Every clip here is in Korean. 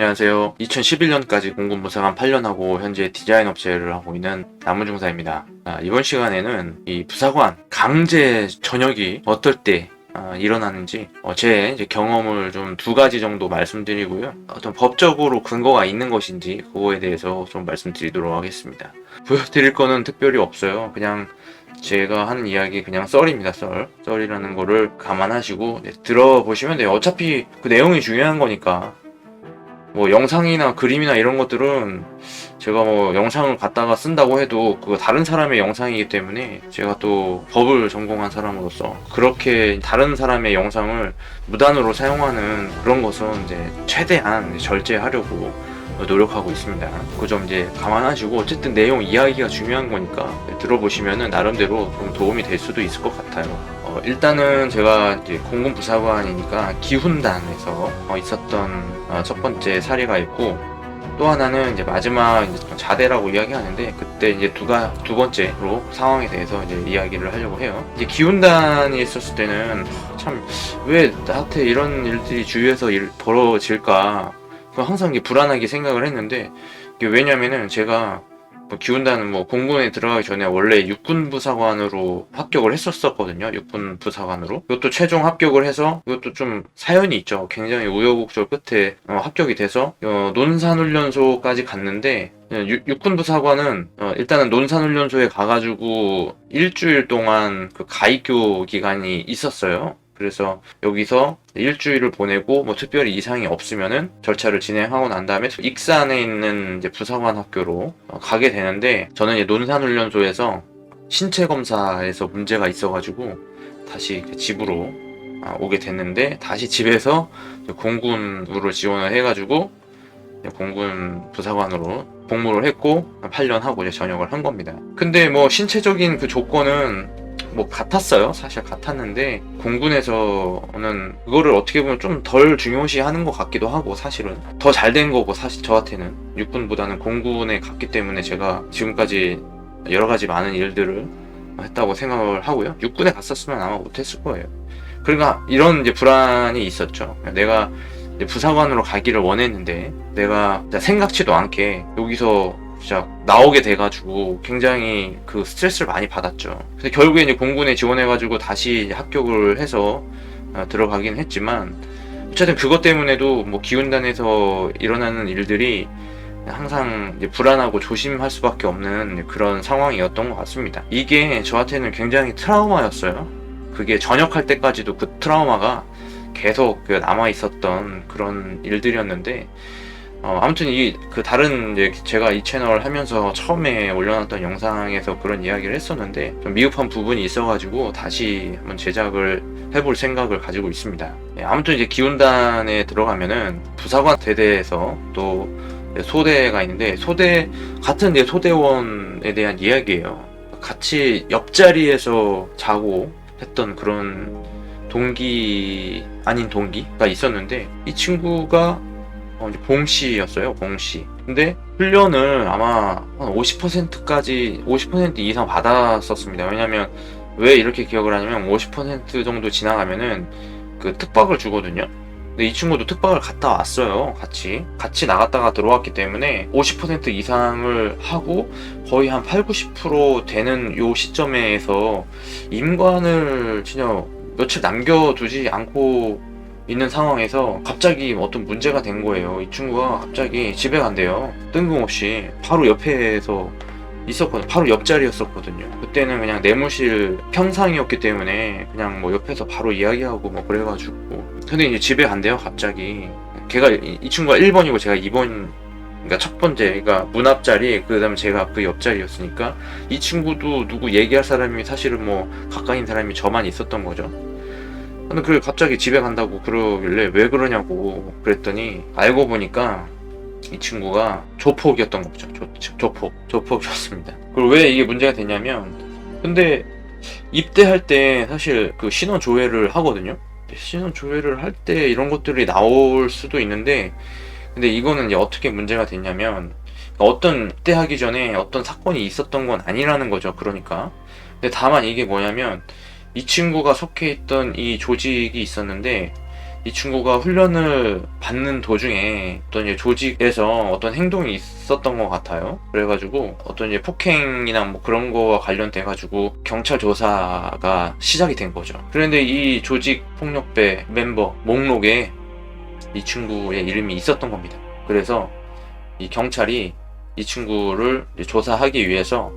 안녕하세요. 2011년까지 공군부사관 8년 하고 현재 디자인 업체를 하고 있는 남은중사입니다. 이번 시간에는 이 부사관 강제 전역이 어떨 때 일어나는지 제 이제 경험을 좀 두 가지 정도 말씀드리고요. 어떤 법적으로 근거가 있는 것인지 그거에 대해서 좀 말씀드리도록 하겠습니다. 보여드릴 거는 특별히 없어요. 그냥 제가 하는 이야기 그냥 썰입니다. 썰이라는 거를 감안하시고 들어보시면 돼요. 어차피 그 내용이 중요한 거니까. 뭐 영상이나 그림이나 이런 것들은 제가 뭐 영상을 갖다가 쓴다고 해도 그거 다른 사람의 영상이기 때문에 제가 또 법을 전공한 사람으로서 그렇게 다른 사람의 영상을 무단으로 사용하는 그런 것은 이제 최대한 절제하려고 노력하고 있습니다. 그 점 이제 감안하시고 어쨌든 내용 이야기가 중요한 거니까 들어보시면은 나름대로 좀 도움이 될 수도 있을 것 같아요. 일단은 제가 이제 공군 부사관이니까 기훈단에서 있었던 첫 번째 사례가 있고, 또 하나는 이제 마지막 이제 자대라고 이야기하는데 그때 이제 두 번째로 상황에 대해서 이제 이야기를 하려고 해요. 이제 기훈단이 있었을 때는 참 왜 나한테 이런 일들이 주위에서 벌어질까 항상 불안하게 생각을 했는데, 왜냐면은 제가 기훈단은 공군에 들어가기 전에 원래 육군부사관으로 합격을 했었거든요. 육군부사관으로. 이것도 최종 합격을 해서, 이것도 좀 사연이 있죠. 굉장히 우여곡절 끝에 합격이 돼서 논산훈련소까지 갔는데, 육군부사관은 일단은 논산훈련소에 가가지고 일주일 동안 그 가입교 기간이 있었어요. 그래서 여기서 일주일을 보내고 특별히 이상이 없으면은 절차를 진행하고 난 다음에 익산에 있는 이제 부사관 학교로 가게 되는데, 저는 이제 논산훈련소에서 신체 검사에서 문제가 있어가지고 다시 집으로 오게 됐는데, 다시 집에서 공군으로 지원을 해가지고 공군 부사관으로 복무를 했고 8년 하고 이제 전역을 한 겁니다. 근데 신체적인 그 조건은 같았어요. 사실 같았는데 공군에서는 그거를 어떻게 보면 좀 덜 중요시 하는 것 같기도 하고, 사실은 더 잘 된 거고, 사실 저한테는 육군보다는 공군에 갔기 때문에 제가 지금까지 여러 가지 많은 일들을 했다고 생각을 하고요. 육군에 갔었으면 아마 못했을 거예요. 그러니까 이런 이제 불안이 있었죠. 내가 이제 부사관으로 가기를 원했는데 내가 생각지도 않게 여기서 진짜 나오게 돼가지고 굉장히 그 스트레스를 많이 받았죠. 그래서 결국에 이제 공군에 지원해가지고 다시 합격을 해서 들어가긴 했지만, 어쨌든 그것 때문에도 기훈단에서 일어나는 일들이 항상 이제 불안하고 조심할 수밖에 없는 그런 상황이었던 것 같습니다. 이게 저한테는 굉장히 트라우마였어요. 그게 전역할 때까지도 그 트라우마가 계속 남아 있었던 그런 일들이었는데, 아무튼 다른 이제 제가 이 채널 하면서 처음에 올려놨던 영상에서 그런 이야기를 했었는데 좀 미흡한 부분이 있어가지고 다시 한번 제작을 해볼 생각을 가지고 있습니다. 아무튼 이제 기훈단에 들어가면은 부사관 대대에서 또 소대가 있는데, 같은 소대원에 대한 이야기예요. 같이 옆자리에서 자고 했던 그런 동기 아닌 동기가 있었는데, 이 친구가 봉씨였어요. 봉씨. 근데 훈련을 아마 한 50%까지 50% 이상 받았었습니다. 왜냐면 왜 이렇게 기억을 하냐면 50% 정도 지나가면은 그 특박을 주거든요. 근데 이 친구도 특박을 갔다 왔어요. 같이 나갔다가 들어왔기 때문에 50% 이상을 하고 거의 한 8-90% 되는 요 시점에서 임관을 진짜 며칠 남겨두지 않고 있는 상황에서 갑자기 어떤 문제가 된 거예요. 이 친구가 갑자기 집에 간대요. 뜬금없이. 바로 옆에서 있었거든요. 바로 옆자리였었거든요. 그때는 그냥 내무실 평상이었기 때문에 그냥 옆에서 바로 이야기하고 그래가지고. 근데 이제 집에 간대요, 갑자기. 이 친구가 1번이고 제가 2번, 그러니까 첫 번째, 그러니까 문 앞자리, 그 다음에 제가 그 옆자리였으니까 이 친구도 누구 얘기할 사람이 사실은 가까이 있는 사람이 저만 있었던 거죠. 근데 그 갑자기 집에 간다고 그러길래 왜 그러냐고 그랬더니, 알고 보니까 이 친구가 조폭이었던 거죠. 조폭이었습니다. 그리고 왜 이게 문제가 되냐면, 근데 입대할 때 사실 그 신원 조회를 하거든요. 신원 조회를 할 때 이런 것들이 나올 수도 있는데, 근데 이거는 이제 어떻게 문제가 됐냐면, 어떤 입대하기 전에 어떤 사건이 있었던 건 아니라는 거죠. 그러니까. 근데 다만 이게 뭐냐면, 이 친구가 속해 있던 이 조직이 있었는데, 이 친구가 훈련을 받는 도중에 어떤 이제 조직에서 어떤 행동이 있었던 것 같아요. 그래가지고 어떤 이제 폭행이나 뭐 그런 거와 관련돼가지고 경찰 조사가 시작이 된 거죠. 그런데 이 조직 폭력배 멤버 목록에 이 친구의 이름이 있었던 겁니다. 그래서 이 경찰이 이 친구를 이제 조사하기 위해서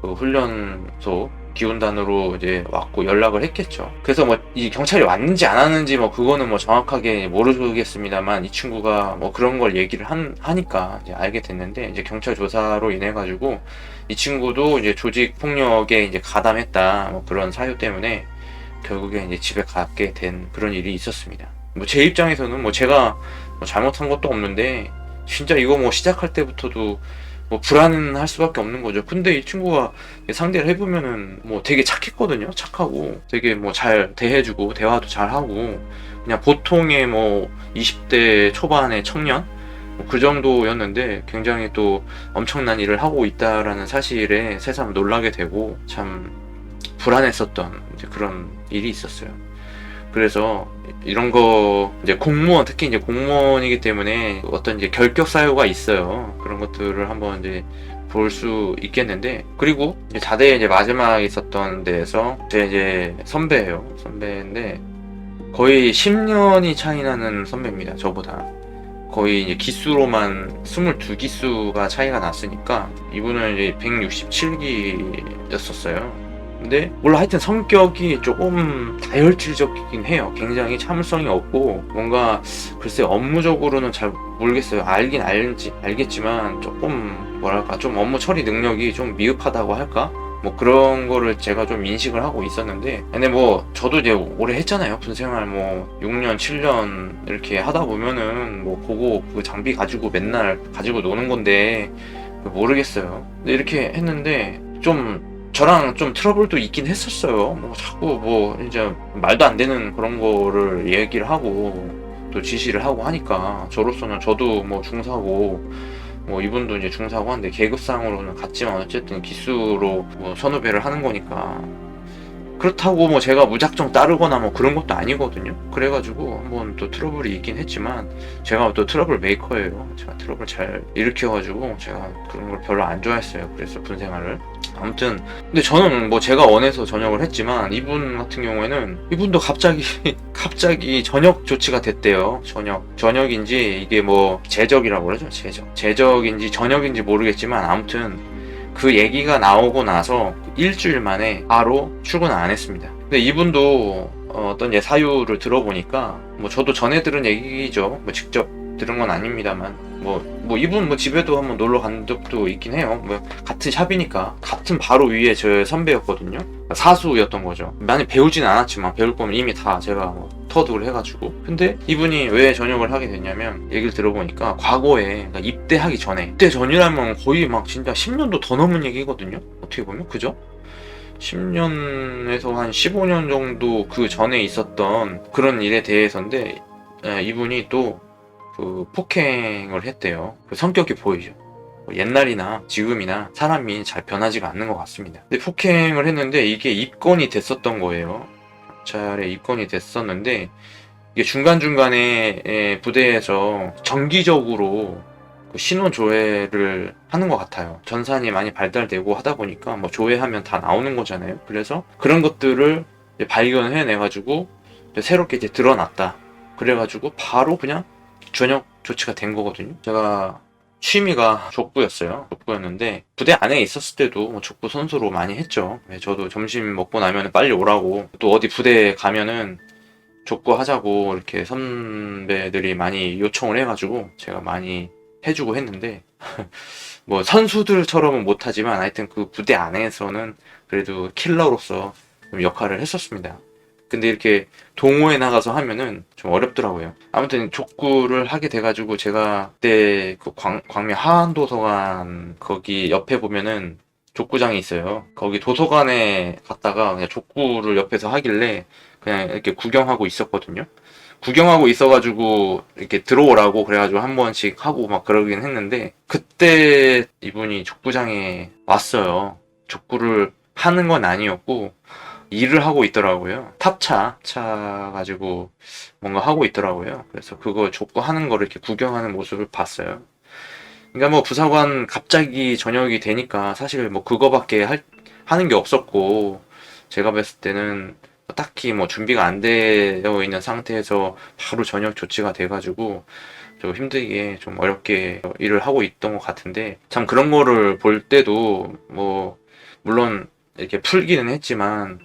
그 훈련소 기훈단으로 이제 왔고 연락을 했겠죠. 그래서 뭐 이 경찰이 왔는지 안 왔는지 뭐 그거는 뭐 정확하게 모르겠습니다만 이 친구가 뭐 그런 걸 얘기를 하니까 이제 알게 됐는데, 이제 경찰 조사로 인해 가지고 이 친구도 이제 조직 폭력에 이제 가담했다 뭐 그런 사유 때문에 결국에 이제 집에 가게 된 그런 일이 있었습니다. 뭐 제 입장에서는 뭐 제가 뭐 잘못한 것도 없는데 진짜 이거 뭐 시작할 때부터도 뭐 불안할 수밖에 없는 거죠. 근데 이 친구가 상대를 해보면은 뭐 되게 착했거든요. 착하고 되게 뭐 잘 대해주고 대화도 잘하고 그냥 보통의 뭐 20대 초반의 청년 뭐 그 정도였는데 굉장히 또 엄청난 일을 하고 있다라는 사실에 새삼 놀라게 되고 참 불안했었던 이제 그런 일이 있었어요. 그래서 이런 거 이제 공무원, 특히 이제 공무원이기 때문에 어떤 이제 결격 사유가 있어요. 그런 것들을 한번 이제 볼 수 있겠는데, 그리고 이제 자대에 이제 마지막에 있었던 데에서 제 이제 선배인데 거의 10년이 차이 나는 선배입니다. 저보다 거의 이제 기수로만 22기수가 차이가 났으니까 이분은 이제 167기였었어요. 근데 몰라, 하여튼 성격이 조금 다혈질적이긴 해요. 굉장히 참을성이 없고 뭔가 글쎄 업무적으로는 잘 모르겠어요. 알긴 알겠지만 조금 뭐랄까 좀 업무 처리 능력이 좀 미흡하다고 할까? 뭐 그런 거를 제가 좀 인식을 하고 있었는데, 근데 뭐 저도 이제 오래 했잖아요. 군생활 뭐 6년 7년 이렇게 하다 보면은 뭐 그거 그 장비 가지고 맨날 가지고 노는 건데 모르겠어요. 근데 이렇게 했는데 좀 저랑 좀 트러블도 있긴 했었어요. 뭐 자꾸 뭐 이제 말도 안 되는 그런 거를 얘기를 하고 또 지시를 하고 하니까 저로서는 저도 뭐 중사고 뭐 이분도 이제 중사고 한데 계급상으로는 같지만 어쨌든 기수로 뭐 선후배를 하는 거니까 그렇다고 뭐 제가 무작정 따르거나 뭐 그런 것도 아니거든요. 그래가지고 한번 또 트러블이 있긴 했지만 제가 또 트러블 메이커예요. 제가 트러블 잘 일으켜가지고 제가 그런 걸 별로 안 좋아했어요. 그래서 군생활을 아무튼 근데 저는 뭐 제가 원해서 전역을 했지만 이분 같은 경우에는 이분도 갑자기 전역 조치가 됐대요. 전역인지 이게 뭐 제적이라고 그러죠. 제적인지 전역인지 모르겠지만 아무튼 그 얘기가 나오고 나서 일주일 만에 바로 출근을 안 했습니다. 근데 이분도 어떤 사유를 들어보니까 뭐 저도 전에 들은 얘기죠. 뭐 직접 들은 건 아닙니다만 뭐 이분 뭐 집에도 한번 놀러 간 적도 있긴 해요. 뭐 같은 샵이니까 같은 바로 위에 저 선배였거든요. 사수였던 거죠. 많이 배우지는 않았지만 배울 거면 이미 다 제가 뭐 터득을 해가지고. 근데 이분이 왜 전역을 하게 됐냐면 얘기를 들어보니까 과거에 그러니까 입대하기 전에, 입대 전이라면 거의 막 진짜 10년도 더 넘은 얘기거든요. 어떻게 보면 그죠? 10년에서 한 15년 정도 그 전에 있었던 그런 일에 대해서인데 이분이 또 그 폭행을 했대요. 그 성격이 보이죠. 옛날이나 지금이나 사람이 잘 변하지가 않는 것 같습니다. 근데 폭행을 했는데 이게 입건이 됐었던 거예요. 경찰에 입건이 됐었는데 이게 중간중간에 부대에서 정기적으로 그 신원 조회를 하는 것 같아요. 전산이 많이 발달되고 하다 보니까 뭐 조회하면 다 나오는 거잖아요. 그래서 그런 것들을 발견해내가지고 새롭게 이제 드러났다. 그래가지고 바로 그냥 전역 조치가 된 거거든요. 제가 취미가 족구였는데 부대 안에 있었을 때도 뭐 족구 선수로 많이 했죠. 저도 점심 먹고 나면 빨리 오라고, 또 어디 부대에 가면은 족구 하자고 이렇게 선배들이 많이 요청을 해가지고 제가 많이 해주고 했는데 뭐 선수들처럼은 못하지만 하여튼 그 부대 안에서는 그래도 킬러로서 좀 역할을 했었습니다. 근데 이렇게 동호회 나가서 하면은 좀 어렵더라고요. 아무튼 족구를 하게 돼가지고 제가 그때 그 광명 하안도서관 거기 옆에 보면은 족구장이 있어요. 거기 도서관에 갔다가 그냥 족구를 옆에서 하길래 그냥 이렇게 구경하고 있었거든요. 구경하고 있어가지고 이렇게 들어오라고 그래가지고 한 번씩 하고 막 그러긴 했는데, 그때 이분이 족구장에 왔어요. 족구를 하는 건 아니었고 일을 하고 있더라고요. 차 가지고 뭔가 하고 있더라고요. 그래서 그거 족구 하는 거를 이렇게 구경하는 모습을 봤어요. 그러니까 뭐 부사관 갑자기 전역이 되니까 사실 뭐 그거밖에 하는 게 없었고, 제가 봤을 때는 딱히 뭐 준비가 안 되어 있는 상태에서 바로 전역 조치가 돼가지고 좀 힘들게 좀 어렵게 일을 하고 있던 것 같은데, 참 그런 거를 볼 때도 뭐 물론 이렇게 풀기는 했지만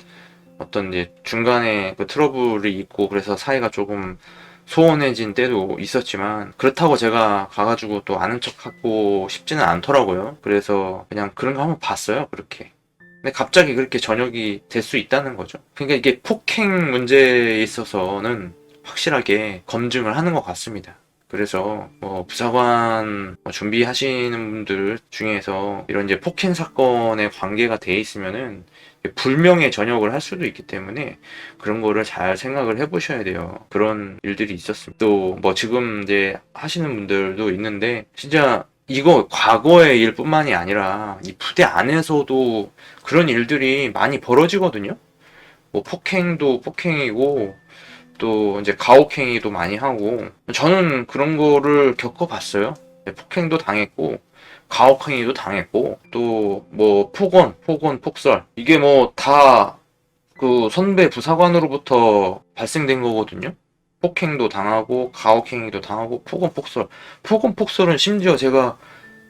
어떤 이제 중간에 그 트러블이 있고 그래서 사이가 조금 소원해진 때도 있었지만, 그렇다고 제가 가가지고 또 아는 척하고 싶지는 않더라고요. 그래서 그냥 그런 거 한번 봤어요, 그렇게. 근데 갑자기 그렇게 전역이 될 수 있다는 거죠. 그러니까 이게 폭행 문제에 있어서는 확실하게 검증을 하는 것 같습니다. 그래서 뭐 부사관 준비하시는 분들 중에서 이런 이제 폭행 사건에 관계가 돼 있으면은 불명예 전역을 할 수도 있기 때문에 그런 거를 잘 생각을 해보셔야 돼요. 그런 일들이 있었습니다. 또 뭐 지금 이제 하시는 분들도 있는데, 진짜 이거 과거의 일뿐만이 아니라 이 부대 안에서도 그런 일들이 많이 벌어지거든요. 뭐 폭행도 폭행이고 또 이제 가혹행위도 많이 하고, 저는 그런 거를 겪어봤어요. 폭행도 당했고 가혹행위도 당했고 또 뭐 폭언, 폭설, 이게 뭐 다 그 선배 부사관으로부터 발생된 거거든요. 폭행도 당하고 가혹행위도 당하고 폭언 폭설은 심지어 제가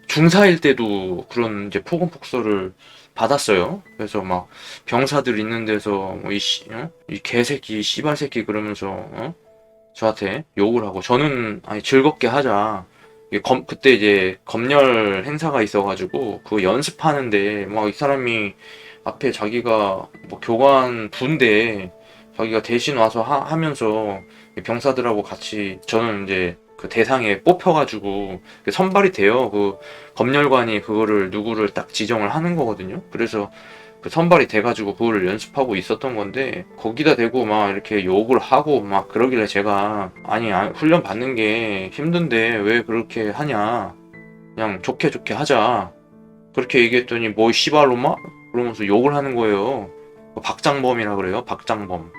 중사일 때도 그런 이제 폭언 폭설을 받았어요. 그래서 막 병사들 있는 데서 뭐 이 개새끼 씨발 새끼 그러면서 저한테 욕을 하고, 저는 아니 즐겁게 하자. 그때 이제 검열 행사가 있어가지고 그 연습하는데 막 이 사람이 앞에 자기가 뭐 교관 부인데 자기가 대신 와서 하면서 병사들하고 같이, 저는 이제 그 대상에 뽑혀가지고 선발이 돼요. 그 검열관이 그거를 누구를 딱 지정을 하는 거거든요. 그래서 그 선발이 돼가지고 그거를 연습하고 있었던 건데, 거기다 대고 막 이렇게 욕을 하고 막 그러길래 제가 아니 훈련 받는 게 힘든데 왜 그렇게 하냐, 그냥 좋게 좋게 하자, 그렇게 얘기했더니 뭐 씨발로마 그러면서 욕을 하는 거예요. 박장범이라 그래요, 박장범.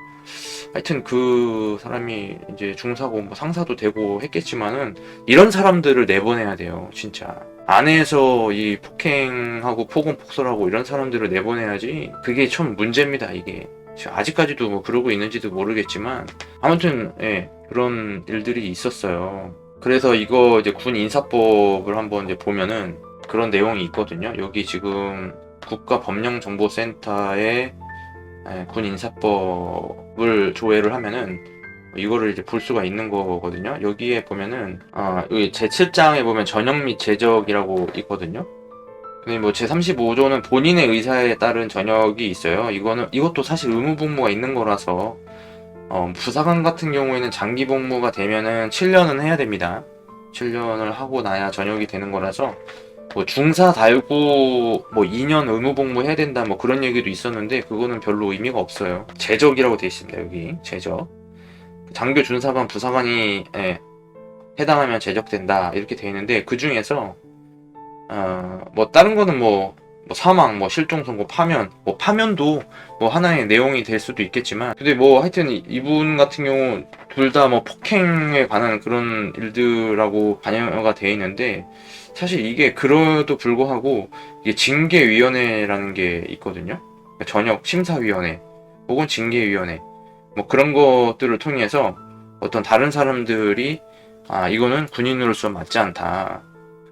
하여튼 그 사람이 이제 중사고 뭐 상사도 되고 했겠지만은 이런 사람들을 내보내야 돼요, 진짜. 안에서 이 폭행하고 폭언 폭설하고 이런 사람들을 내보내야지. 그게 참 문제입니다, 이게. 아직까지도 뭐 그러고 있는지도 모르겠지만 아무튼 예, 그런 일들이 있었어요. 그래서 이거 이제 군 인사법을 한번 이제 보면은 그런 내용이 있거든요. 여기 지금 국가법령정보센터에 군 인사법을 조회를 하면은 이거를 이제 볼 수가 있는 거거든요. 여기에 보면은 여기 제7장에 보면 전역 및 제적이라고 있거든요. 근데 뭐 제35조는 본인의 의사에 따른 전역이 있어요. 이것도 사실 의무복무가 있는 거라서 부사관 같은 경우에는 장기 복무가 되면은 7년은 해야 됩니다. 7년을 하고 나야 전역이 되는 거라서, 뭐 중사 달고 뭐 2년 의무복무 해야 된다 뭐 그런 얘기도 있었는데 그거는 별로 의미가 없어요. 제적이라고 돼 있습니다. 여기 제적. 장교, 준사관, 부사관이 해당하면 제적된다 이렇게 돼 있는데, 그 중에서 뭐 다른 거는 뭐 사망, 뭐 실종 선고, 파면, 뭐 파면도 뭐 하나의 내용이 될 수도 있겠지만, 근데 뭐 하여튼 이분 같은 경우 둘 다 뭐 폭행에 관한 그런 일들하고 반영가 돼 있는데, 사실 이게 그래도 불구하고 이게 징계위원회라는 게 있거든요. 그러니까 전역 심사위원회 혹은 징계위원회 뭐 그런 것들을 통해서 어떤 다른 사람들이 이거는 군인으로서 맞지 않다,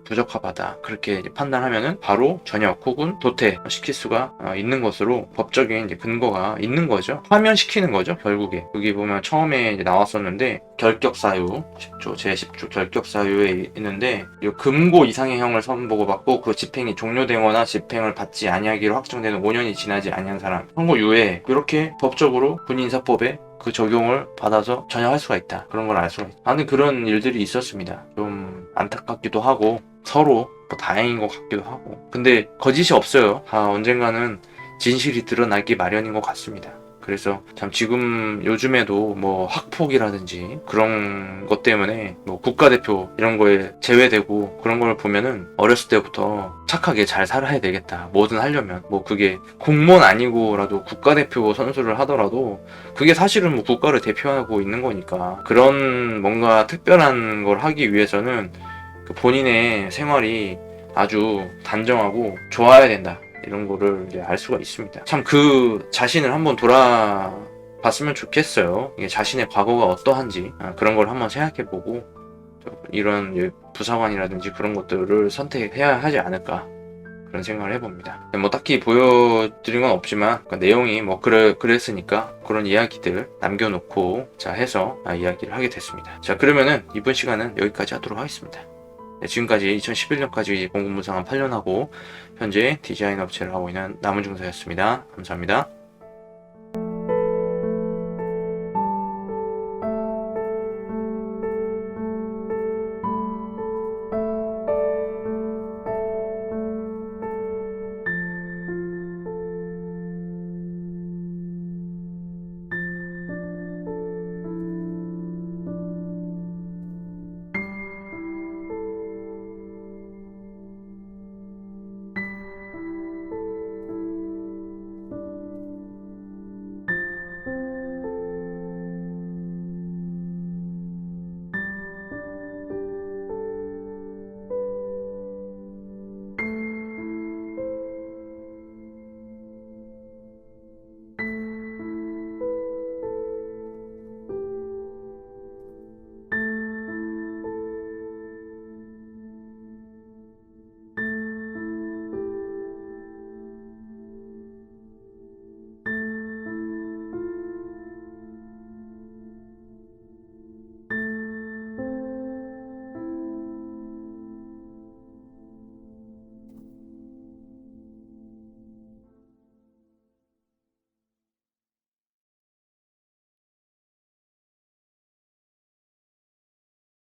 부적합하다, 그렇게 이제 판단하면은 바로 전역 혹은 도태 시킬 수가 있는 것으로 법적인 이제 근거가 있는 거죠. 파면시키는 거죠, 결국에. 여기 보면 처음에 이제 나왔었는데 결격사유 10조 제10조 결격사유에 있는데, 이 금고 이상의 형을 선고받고 그 집행이 종료되거나 집행을 받지 아니하기로 확정되는 5년이 지나지 아니한 사람 선고유예, 이렇게 법적으로 군인사법에 그 적용을 받아서 전역할 수가 있다, 그런 걸 알 수가 있다 하는 그런 일들이 있었습니다. 좀 안타깝기도 하고 서로 뭐 다행인 것 같기도 하고. 근데 거짓이 없어요. 다 언젠가는 진실이 드러나기 마련인 것 같습니다. 그래서 참 지금 요즘에도 뭐 학폭이라든지 그런 것 때문에 뭐 국가대표 이런 거에 제외되고 그런 걸 보면은 어렸을 때부터 착하게 잘 살아야 되겠다. 뭐든 하려면 뭐 그게 공무원 아니고라도 국가대표 선수를 하더라도 그게 사실은 뭐 국가를 대표하고 있는 거니까 그런 뭔가 특별한 걸 하기 위해서는 그 본인의 생활이 아주 단정하고 좋아야 된다. 이런 거를 이제 알 수가 있습니다. 참 그 자신을 한번 돌아봤으면 좋겠어요. 이게 자신의 과거가 어떠한지 그런 걸 한번 생각해보고 이런 부사관이라든지 그런 것들을 선택해야 하지 않을까 그런 생각을 해봅니다. 뭐 딱히 보여드린 건 없지만 그 내용이 뭐 그랬으니까 그런 이야기들 남겨놓고 자 해서 이야기를 하게 됐습니다. 자 그러면은 이번 시간은 여기까지 하도록 하겠습니다. 네, 지금까지 2011년까지 공군부사관 8년 하고 현재 디자인 업체를 하고 있는 남은중사였습니다. 감사합니다.